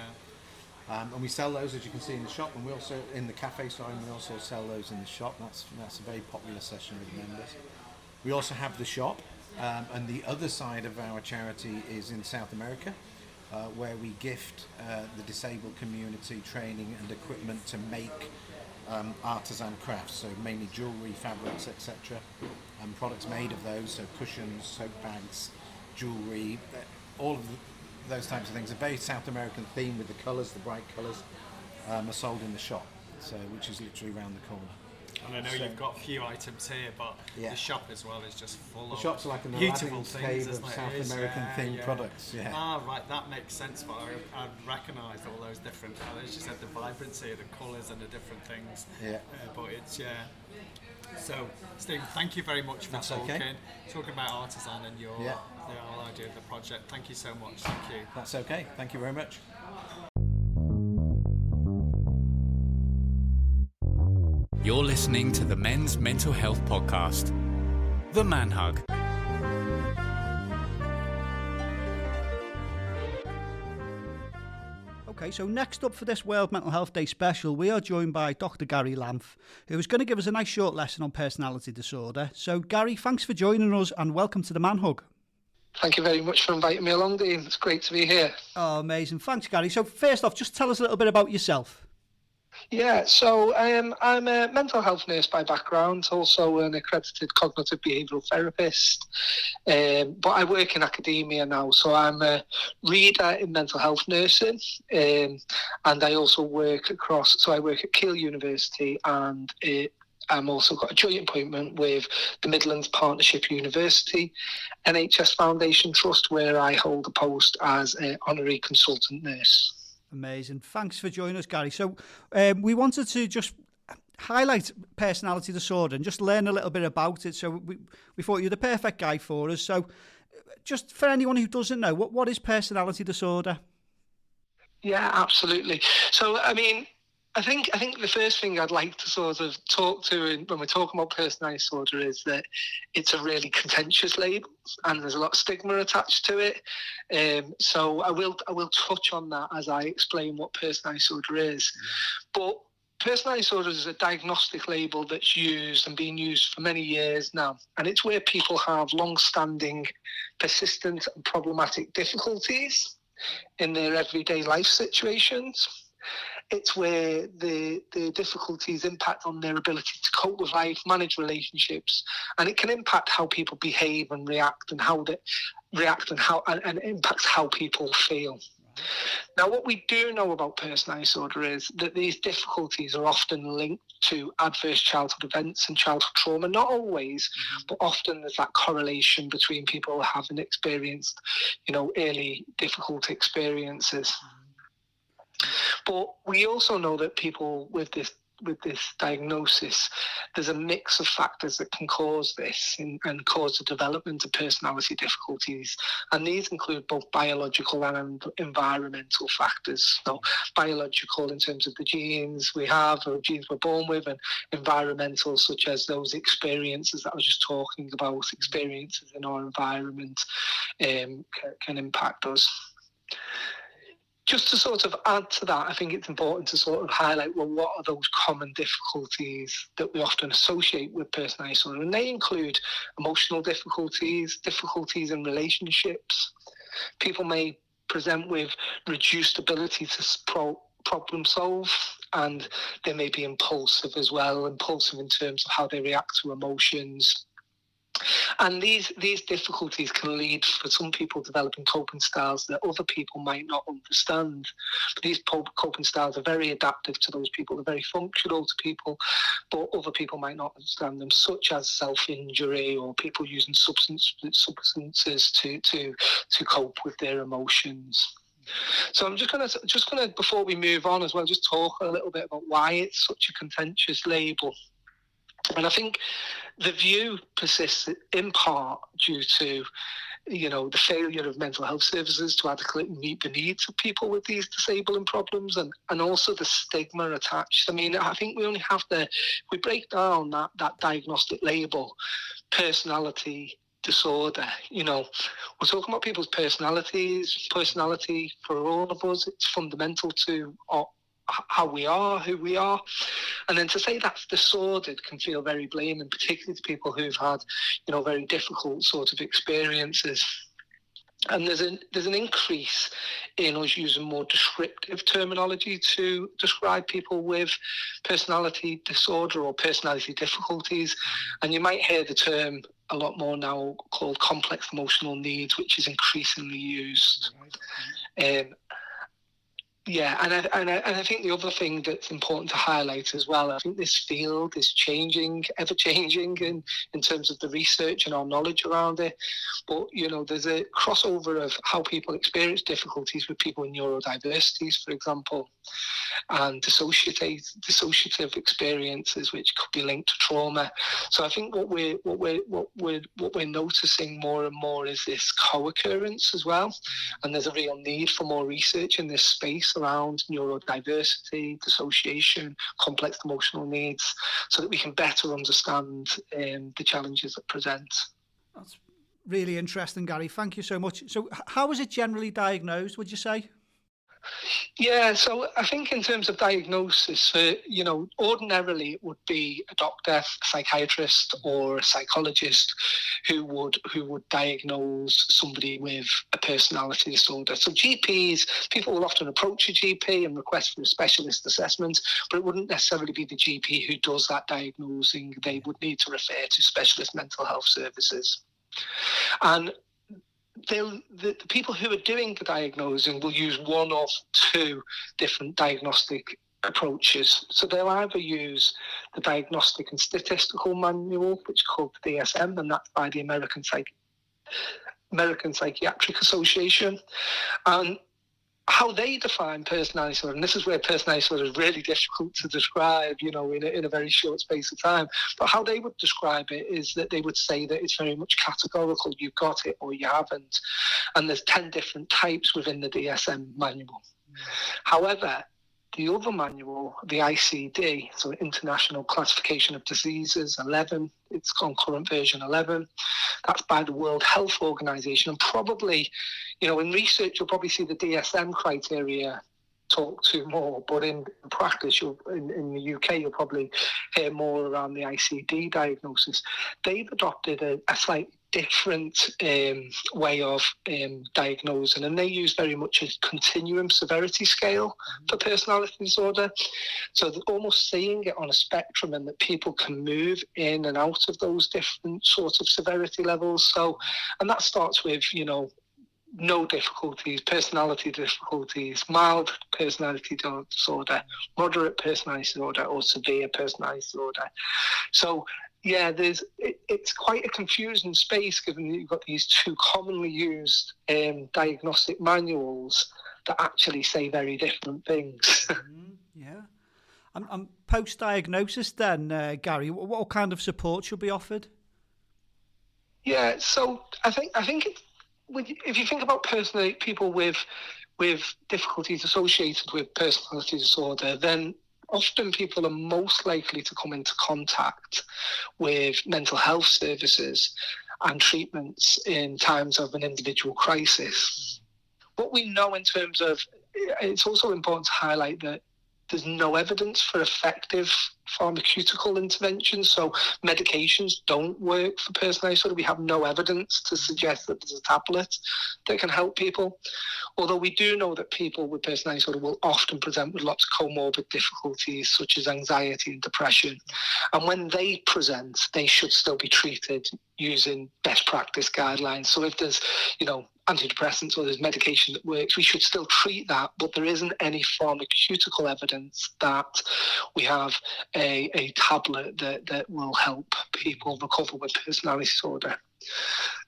And we sell those, as you can see, in the shop, and we also in the cafe. And we also sell those in the shop. That's a very popular session with members. We also have the shop, and the other side of our charity is in South America, where we gift the disabled community training and equipment to make artisan crafts, so mainly jewellery, fabrics, etc. And products made of those, so cushions, soap bags, jewellery, all of those types of things. A very South American theme with the colours, the bright colours, are sold in the shop, so which is literally around the corner. And I know you've got a few items here, but the shop as well is just full of shop's like an beautiful Aladdin's things, cave of South American themed products. Yeah. Ah, right, that makes sense. But I recognised all those different, as you said, the vibrancy, the colours, and the different things. Yeah. But it's So, Steve, thank you very much for talking about Artizan and your the whole idea of the project. Thank you so much. Thank you. That's okay. Thank you very much. You're listening to the Men's Mental Health Podcast, The Man Hug. Okay, so next up for this World Mental Health Day special, we are joined by Dr Gary Lamph, who is going to give us a nice short lesson on personality disorder. So, Gary, thanks for joining us and welcome to the Man Hug. Thank you very much for inviting me along, Dean. It's great to be here. Oh, amazing. Thanks, Gary. So, first off, just tell us a little bit about yourself. Yeah, so I'm a mental health nurse by background, also an accredited cognitive behavioural therapist, but I work in academia now, so I'm a reader in mental health nursing, and I also work I work at Keele University, and I'm also got a joint appointment with the Midlands Partnership University NHS Foundation Trust, where I hold a post as an honorary consultant nurse. Amazing. Thanks for joining us, Gary. So we wanted to just highlight personality disorder and just learn a little bit about it. So we thought you're the perfect guy for us. So just for anyone who doesn't know, what is personality disorder? Yeah, absolutely. So, I mean, I think the first thing I'd like to sort of talk to when we're talking about personality disorder is that it's a really contentious label and there's a lot of stigma attached to it. So I will touch on that as I explain what personality disorder is. But personality disorder is a diagnostic label that's used and been used for many years now, and it's where people have long-standing, persistent and problematic difficulties in their everyday life situations. It's where the difficulties impact on their ability to cope with life, manage relationships, and it can impact how people behave and react, and how they react, and it impacts how people feel. Now, what we do know about personality disorder is that these difficulties are often linked to adverse childhood events and childhood trauma. Not always, but often there's that correlation between people having experienced, early difficult experiences. But we also know that people with this diagnosis, there's a mix of factors that can cause this and cause the development of personality difficulties. And these include both biological and environmental factors. So biological in terms of the genes we have, or genes we're born with, and environmental, such as those experiences that I was just talking about, experiences in our environment can impact us. Just to sort of add to that, I think it's important to sort of highlight, what are those common difficulties that we often associate with personality disorder? And they include emotional difficulties, difficulties in relationships. People may present with reduced ability to problem solve, and they may be impulsive as well, impulsive in terms of how they react to emotions. And these difficulties can lead for some people developing coping styles that other people might not understand. But these coping styles are very adaptive to those people. They're very functional to people, but other people might not understand them, such as self-injury or people using substances to cope with their emotions. So I'm just gonna before we move on as well, just talk a little bit about why it's such a contentious label. And I think the view persists in part due to, the failure of mental health services to adequately meet the needs of people with these disabling problems, and also the stigma attached. I mean, I think we only have if we break down that diagnostic label, personality disorder, we're talking about people's personalities. Personality for all of us, it's fundamental to how we are, who we are. And then to say that's disordered can feel very blaming, particularly to people who've had, very difficult sort of experiences. And there's an increase in us using more descriptive terminology to describe people with personality disorder or personality difficulties. And you might hear the term a lot more now called complex emotional needs, which is increasingly used. Yeah, and I think the other thing that's important to highlight as well, I think this field is changing, ever changing in terms of the research and our knowledge around it. But, there's a crossover of how people experience difficulties with people with neurodiversities, for example, and dissociative experiences, which could be linked to trauma. So I think what we're noticing more and more is this co-occurrence as well. And there's a real need for more research in this space around neurodiversity, dissociation, complex emotional needs, so that we can better understand the challenges that present. That's really interesting, Gary. Thank you so much. So how is it generally diagnosed, would you say? Yeah, so I think in terms of diagnosis, ordinarily it would be a doctor, a psychiatrist, or a psychologist who would diagnose somebody with a personality disorder. So GPs, people will often approach a GP and request for a specialist assessment, but it wouldn't necessarily be the GP who does that diagnosing. They would need to refer to specialist mental health services. And the people who are doing the diagnosing will use one of two different diagnostic approaches. So they'll either use the Diagnostic and Statistical Manual, which is called the DSM, and that's by the American Psychiatric Association. And how they define personality disorder, and this is where personality disorder is really difficult to describe, in a very short space of time, but how they would describe it is that they would say that it's very much categorical, you've got it or you haven't, and there's 10 different types within the DSM manual. However, the other manual, the ICD, so International Classification of Diseases 11, it's on current version 11, that's by the World Health Organization. And probably, in research, you'll probably see the DSM criteria talked to more, but in practice, in the UK, you'll probably hear more around the ICD diagnosis. They've adopted a slightly different way of diagnosing, and they use very much a continuum severity scale for personality disorder. So they're almost seeing it on a spectrum, and that people can move in and out of those different sorts of severity levels. So, and that starts with, no difficulties, personality difficulties, mild personality disorder, moderate personality disorder, or severe personality disorder. So, yeah, it's quite a confusing space, given that you've got these two commonly used diagnostic manuals that actually say very different things. Yeah. And post-diagnosis then, Gary, what kind of support should be offered? Yeah, so I think if you think about people with difficulties associated with personality disorder, then often people are most likely to come into contact with mental health services and treatments in times of an individual crisis. What we know in terms of, it's also important to highlight that there's no evidence for effective pharmaceutical interventions. So medications don't work for personalised disorder. We have no evidence to suggest that there's a tablet that can help people. Although we do know that people with personalised disorder will often present with lots of comorbid difficulties such as anxiety and depression. And when they present, they should still be treated using best practice guidelines. So if there's, antidepressants or there's medication that works, we should still treat that, but there isn't any pharmaceutical evidence that we have a tablet that will help people recover with personality disorder.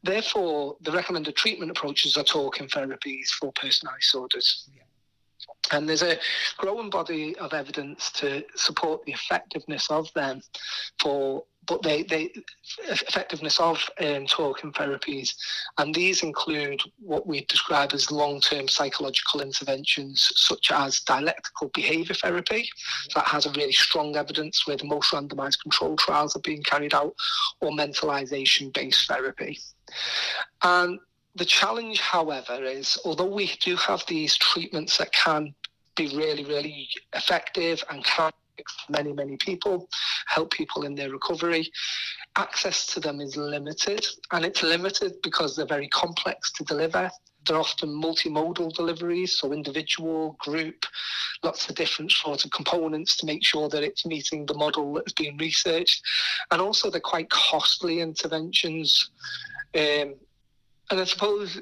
Therefore, the recommended treatment approaches are talking therapies for personality disorders. And there's a growing body of evidence to support the effectiveness of them effectiveness of talking therapies, and these include what we describe as long-term psychological interventions such as dialectical behaviour therapy. That has a really strong evidence where the most randomised control trials are being carried out, or mentalisation-based therapy. And the challenge, however, is although we do have these treatments that can be really, really effective and can many, many people, help people in their recovery, access to them is limited. And it's limited because they're very complex to deliver. They're often multimodal deliveries, so individual, group, lots of different sorts of components to make sure that it's meeting the model that's being researched. And also they're quite costly interventions. And I suppose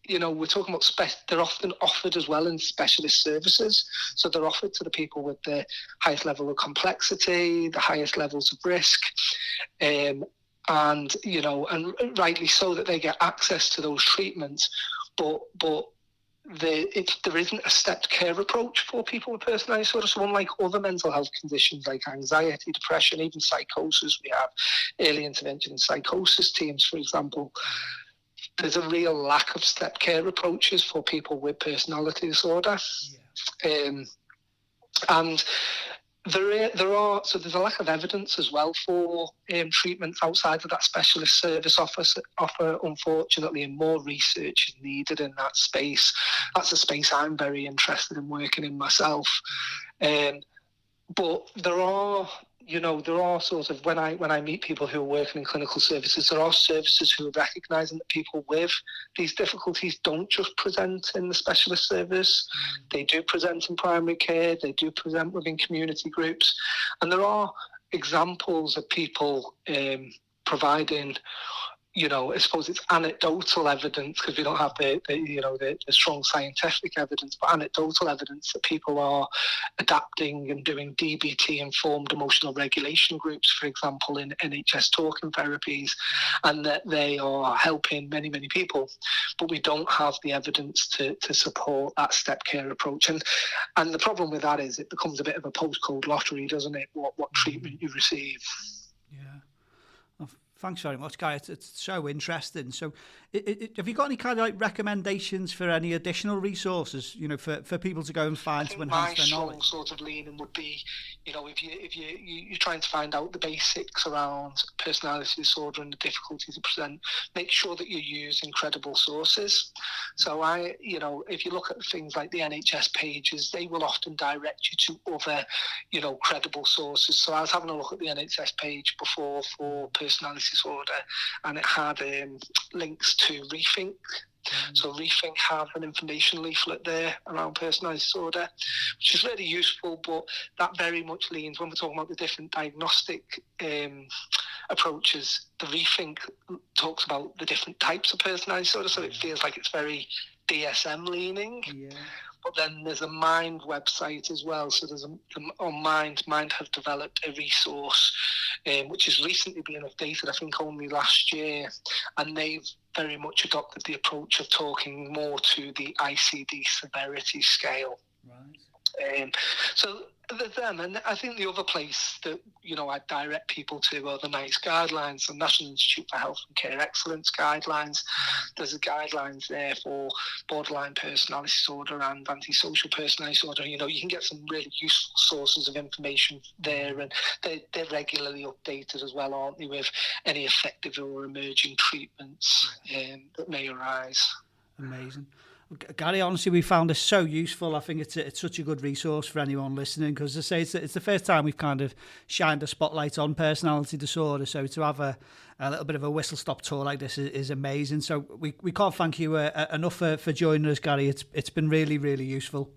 we're talking about they're often offered as well in specialist services. So they're offered to the people with the highest level of complexity, the highest levels of risk, and rightly so that they get access to those treatments. But there isn't a stepped care approach for people with personality disorder. So unlike other mental health conditions like anxiety, depression, even psychosis, we have early intervention and psychosis teams, for example. There's a real lack of step care approaches for people with personality disorder. And there's a lack of evidence as well for treatments outside of that specialist service offer, unfortunately, and more research is needed in that space. That's a space I'm very interested in working in myself. But there are sort of, when I meet people who are working in clinical services, there are services who are recognising that people with these difficulties don't just present in the specialist service. They do present in primary care, they do present within community groups. And there are examples of people providing, I suppose it's anecdotal evidence, because we don't have the strong scientific evidence, but anecdotal evidence that people are adapting and doing DBT-informed emotional regulation groups, for example, in NHS talking therapies, and that they are helping many, many people. But we don't have the evidence to support that step care approach. And the problem with that is it becomes a bit of a postcode lottery, doesn't it, what treatment you receive. Yeah. Thanks very much, Gary. It's so interesting. So have you got any kind of recommendations for any additional resources, for people to go and find to enhance their knowledge? My strong sort of leaning would be, if you're trying to find out the basics around personality disorder and the difficulties it present, make sure that you use credible sources. So if you look at things like the NHS pages, they will often direct you to other, credible sources. So I was having a look at the NHS page before for personality disorder, and it had links to Rethink. So Rethink have an information leaflet there around personality disorder, which is really useful, but that very much leans, when we're talking about the different diagnostic approaches, the Rethink talks about the different types of personality disorder, so it feels like it's very DSM leaning. But then there's a Mind website as well. So there's on Mind have developed a resource which has recently been updated, I think only last year, and they've very much adopted the approach of talking more to the ICD severity scale. Right. So there's them, and I think the other place that I direct people to are the NICE guidelines, the National Institute for Health and Care Excellence guidelines. There's a guidelines there for borderline personality disorder and antisocial personality disorder. You can get some really useful sources of information there, and they're regularly updated as well, aren't they, with any effective or emerging treatments that may arise. Amazing. Gary, honestly, we found this so useful. I think it's such a good resource for anyone listening, because as I say, it's the first time we've kind of shined a spotlight on personality disorder. So to have a little bit of a whistle-stop tour like this is amazing. So we can't thank you enough for joining us, Gary. It's been really, really useful.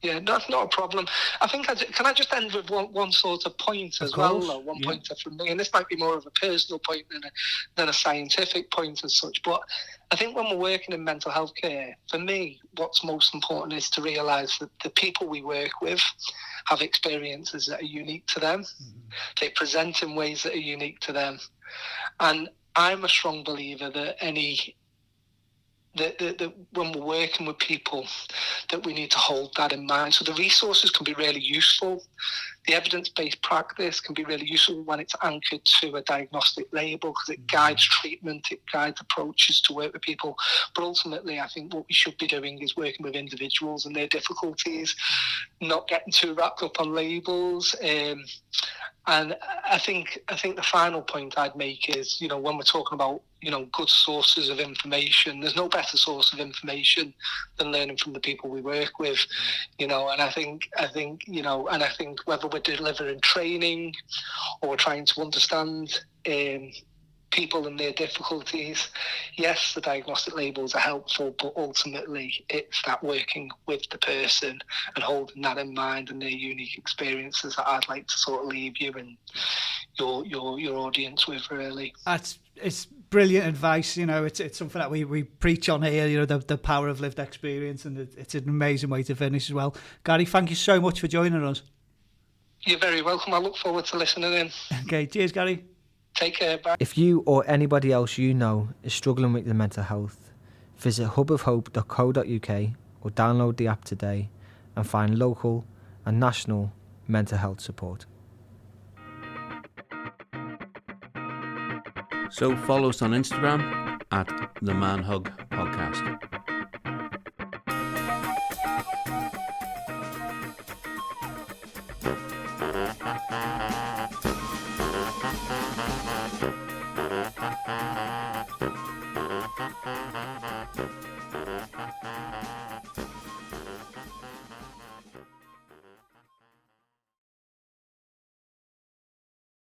Yeah, that's not a problem. I think, can I just end with one sort of point as well, though? One pointer from me, and this might be more of a personal point than a scientific point as such, but I think when we're working in mental health care, for me, what's most important is to realise that the people we work with have experiences that are unique to them. Mm-hmm. They present in ways that are unique to them. And I'm a strong believer that that when we're working with people, that we need to hold that in mind. So the resources can be really useful. The evidence-based practice can be really useful when it's anchored to a diagnostic label, because it guides treatment, it guides approaches to work with people. But ultimately, I think what we should be doing is working with individuals and their difficulties, not getting too wrapped up on labels. And I think the final point I'd make is, when we're talking about, good sources of information, there's no better source of information than learning from the people we work with, and I think whether we're delivering training or we're trying to understand people and their difficulties, yes, the diagnostic labels are helpful, but ultimately it's that working with the person and holding that in mind and their unique experiences that I'd like to sort of leave you and your audience with, really. It's brilliant advice. It's something that we preach on here, the power of lived experience, and it's an amazing way to finish as well. Gary, thank you so much for joining us. You're very welcome. I look forward to listening in. Okay, cheers, Gary. Take care, bye. If you or anybody else you know is struggling with their mental health, visit hubofhope.co.uk or download the app today and find local and national mental health support. So follow us on Instagram at The Man Hug